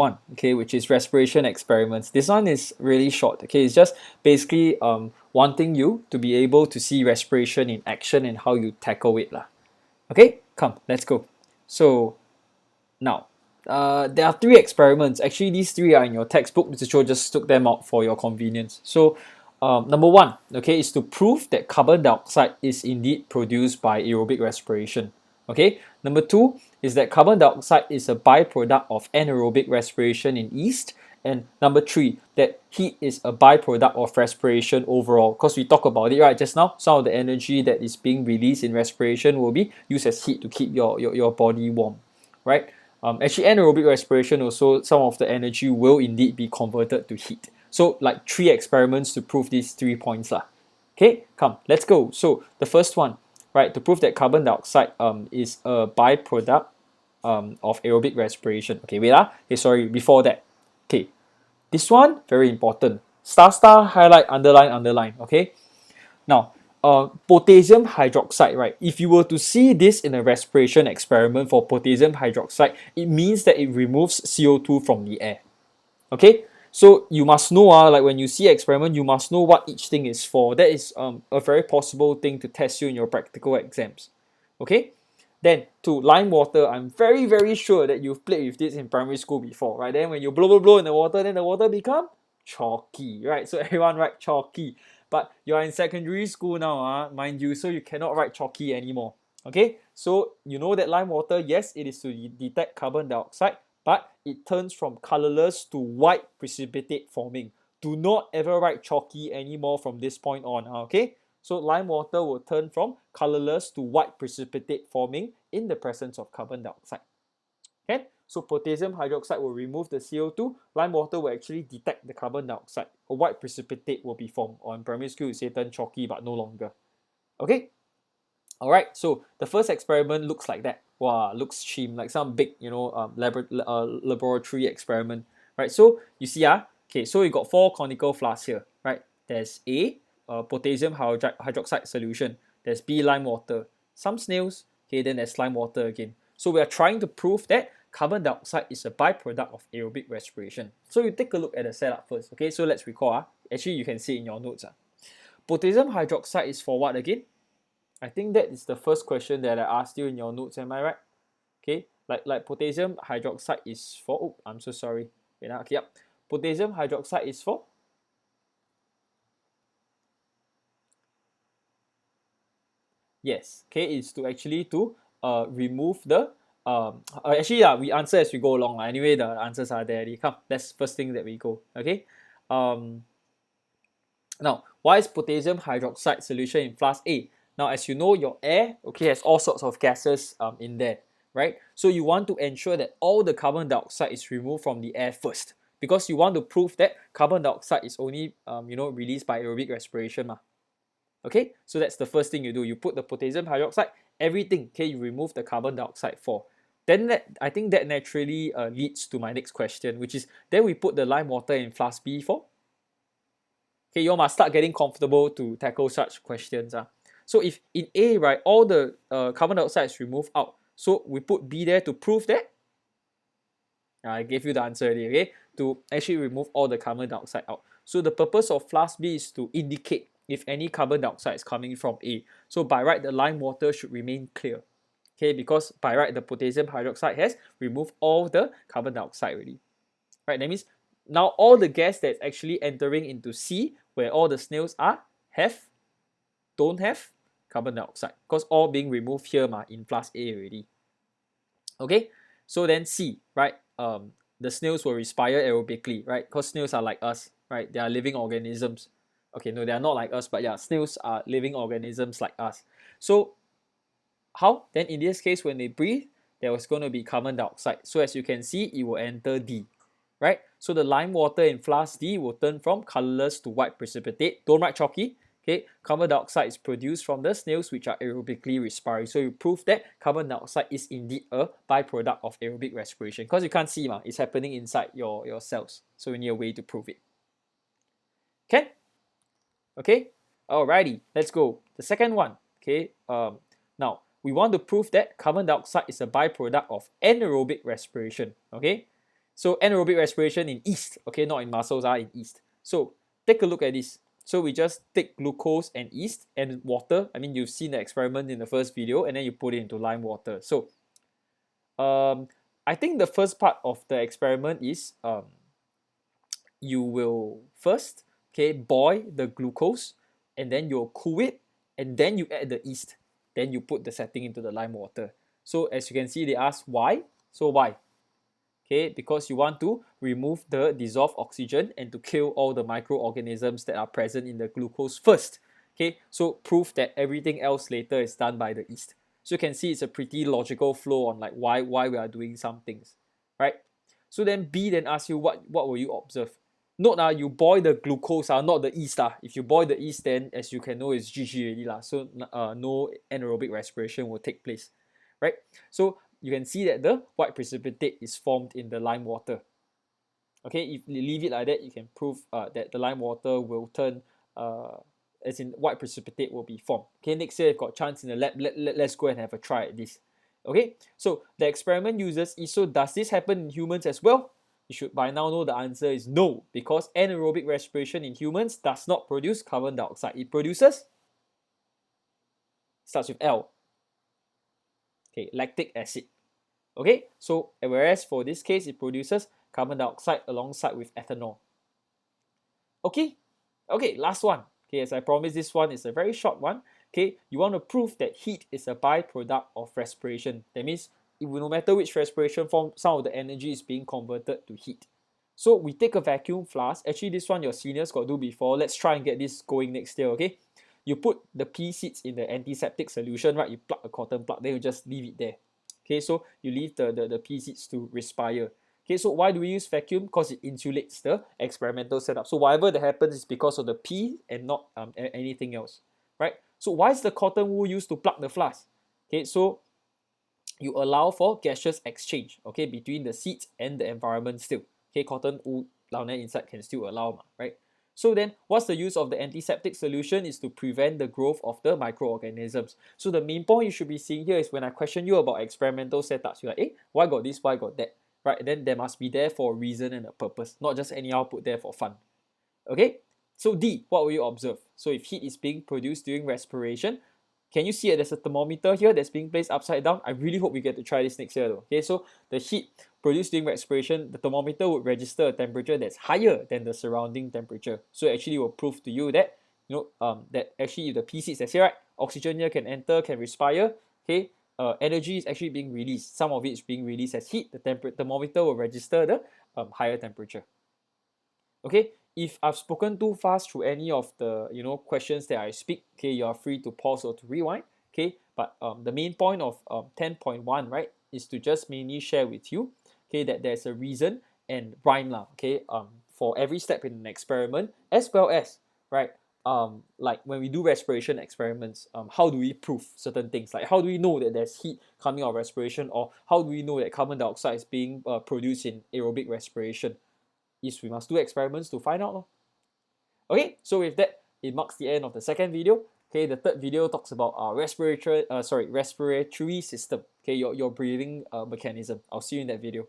one, okay, which is respiration experiments. This one is really short, okay. It's just basically wanting you to be able to see respiration in action and how you tackle it lah. Okay, come, let's go. So now, there are three experiments. Actually, these three are in your textbook. Mr. Cho just took them out for your convenience. So, number one, okay, is to prove that carbon dioxide is indeed produced by aerobic respiration. Okay. Number two is that carbon dioxide is a byproduct of anaerobic respiration in yeast. And number three, that heat is a byproduct of respiration overall. Because we talked about it right just now, some of the energy that is being released in respiration will be used as heat to keep your body warm, right? Actually, anaerobic respiration also, some of the energy will indeed be converted to heat. So, like three experiments to prove these 3 points lah. Okay, come, let's go. So, the first one, right, to prove that carbon dioxide is a byproduct of aerobic respiration. Okay, wait okay, sorry, before that. Okay, this one, very important. Star, star, highlight, underline, underline. Okay, now, potassium hydroxide, right? If you were to see this in a respiration experiment for potassium hydroxide, it means that it removes CO2 from the air. Okay, so you must know, like when you see experiment, you must know what each thing is for. That is a very possible thing to test you in your practical exams. Okay, then to lime water, I'm very sure that you've played with this in primary school before, right? Then when you blow in the water, then the water become chalky, right? So everyone write chalky. But you're in secondary school now, mind you, so you cannot write chalky anymore. Okay, so you know that lime water, yes, it is to detect carbon dioxide, but it turns from colorless to white precipitate forming. Do not ever write chalky anymore from this point on, okay? So lime water will turn from colorless to white precipitate forming in the presence of carbon dioxide. Okay, so potassium hydroxide will remove the CO2. Lime water will actually detect the carbon dioxide. A white precipitate will be formed. Or in primary school, you say turn chalky, but no longer. Okay, all right. So the first experiment looks like that. Wow, looks cheap, like some big, laboratory experiment, right? So you see, okay. So you got four conical flasks here, right? There's A, potassium hydroxide solution. There's B, lime water. Some snails. Okay, then there's lime water again. So we are trying to prove that carbon dioxide is a byproduct of aerobic respiration. So you take a look at the setup first. Okay, so let's recall. Actually, you can see in your notes. Potassium hydroxide is for what again? I think that is the first question that I asked you in your notes. Am I right? Okay, like potassium hydroxide is for. Oh, I'm so sorry. Wait, okay, yep. Potassium hydroxide is for. Yes. Okay, it's to actually to remove the actually, yeah, we answer as we go along. Anyway, the answers are there. Come, that's first thing that we go. Okay. Um. Now, why is potassium hydroxide solution in flask A? Now, as you know, your air, okay, has all sorts of gases in there, right? So you want to ensure that all the carbon dioxide is removed from the air first, because you want to prove that carbon dioxide is only released by aerobic respiration ma. Okay, so that's the first thing you do. You put the potassium hydroxide, everything, okay, you remove the carbon dioxide for. Then I think that naturally leads to my next question, which is then we put the lime water in flask B for. Okay, you all must start getting comfortable to tackle such questions. So if in A, right, all the carbon dioxide is removed out, so we put B there to prove that. I gave you the answer already, okay? To actually remove all the carbon dioxide out. So the purpose of flask B is to indicate if any carbon dioxide is coming from A. So by right, the lime water should remain clear. Okay, because by right, the potassium hydroxide has removed all the carbon dioxide already. Right, that means now all the gas that's actually entering into C, where all the snails are, don't have carbon dioxide, because all being removed here in flask A already. Okay, so then C, right? The snails will respire aerobically, right? Because snails are like us, right? They are living organisms. Okay, no, they are not like us, but yeah, snails are living organisms like us. So how? Then in this case, when they breathe, there was going to be carbon dioxide. So as you can see, it will enter D, right? So the lime water in flask D will turn from colorless to white precipitate. Don't write chalky. Okay, carbon dioxide is produced from the snails, which are aerobically respiring. So you prove that carbon dioxide is indeed a byproduct of aerobic respiration, because you can't see it's happening inside your cells. So we need a way to prove it. Okay? Okay? Alrighty, let's go. The second one. Okay. Now we want to prove that carbon dioxide is a byproduct of anaerobic respiration. Okay. So anaerobic respiration in yeast, okay, not in muscles, in yeast. So take a look at this. So we just take glucose and yeast and water. I mean, you've seen the experiment in the first video, and then you put it into lime water. So I think the first part of the experiment is you will first, okay, boil the glucose, and then you'll cool it, and then you add the yeast. Then you put the setting into the lime water. So as you can see, they ask why. So why? Okay, because you want to remove the dissolved oxygen and to kill all the microorganisms that are present in the glucose first. Okay, so prove that everything else later is done by the yeast. So you can see it's a pretty logical flow on like why we are doing some things, right? So then B then asks you what will you observe? Note you boil the glucose, not the yeast. If you boil the yeast, then as you can know, it's GG already. So no anaerobic respiration will take place, right? So you can see that the white precipitate is formed in the lime water. Okay, if you leave it like that, you can prove that the lime water will turn, as in white precipitate will be formed. Okay, next year, if got chance in the lab, let's go and have a try at this. Okay, so the experiment uses ESO. Does this happen in humans as well? You should by now know the answer is no, because anaerobic respiration in humans does not produce carbon dioxide. It produces, starts with L, okay, lactic acid. Okay, so whereas for this case, it produces carbon dioxide alongside with ethanol. Okay, last one. Okay, as I promised, this one is a very short one. Okay, you want to prove that heat is a byproduct of respiration. That means no matter which respiration form, some of the energy is being converted to heat. So we take a vacuum flask. Actually, this one your seniors got do before. Let's try and get this going next year, okay? You put the pea seeds in the antiseptic solution, right? You plug a cotton plug, then you just leave it there. Okay, so you leave the pea seeds to respire. Okay, so why do we use vacuum? Because it insulates the experimental setup. So whatever that happens is because of the pea and not anything else, right? So why is the cotton wool used to plug the flask? Okay, so you allow for gaseous exchange, okay, between the seeds and the environment still. Okay, cotton wool down there inside can still allow, right? So then, what's the use of the antiseptic solution is to prevent the growth of the microorganisms. So the main point you should be seeing here is when I question you about experimental setups, you're like, why got this, why got that, right? And then there must be there for a reason and a purpose, not just anyhow put there for fun. Okay, so D, what will you observe? So if heat is being produced during respiration, can you see it? There's a thermometer here that's being placed upside down. I really hope we get to try this next year though. Okay, so the heat produced during respiration, the thermometer would register a temperature that's higher than the surrounding temperature. So it actually will prove to you that that actually if the P6 that's here, right, oxygen here can enter, can respire. Okay, energy is actually being released. Some of it is being released as heat. The thermometer will register the higher temperature. Okay, if I've spoken too fast through any of the questions that I speak, okay, you are free to pause or to rewind. Okay, but the main point of 10.1, right, is to just mainly share with you, okay, that there's a reason and rhyme lah, okay, for every step in an experiment, as well as, right, like when we do respiration experiments, how do we prove certain things? Like how do we know that there's heat coming out of respiration, or how do we know that carbon dioxide is being produced in aerobic respiration? Is we must do experiments to find out. Okay, so with that, it marks the end of the second video. Okay, the third video talks about our respiratory system. Okay, your breathing mechanism. I'll see you in that video.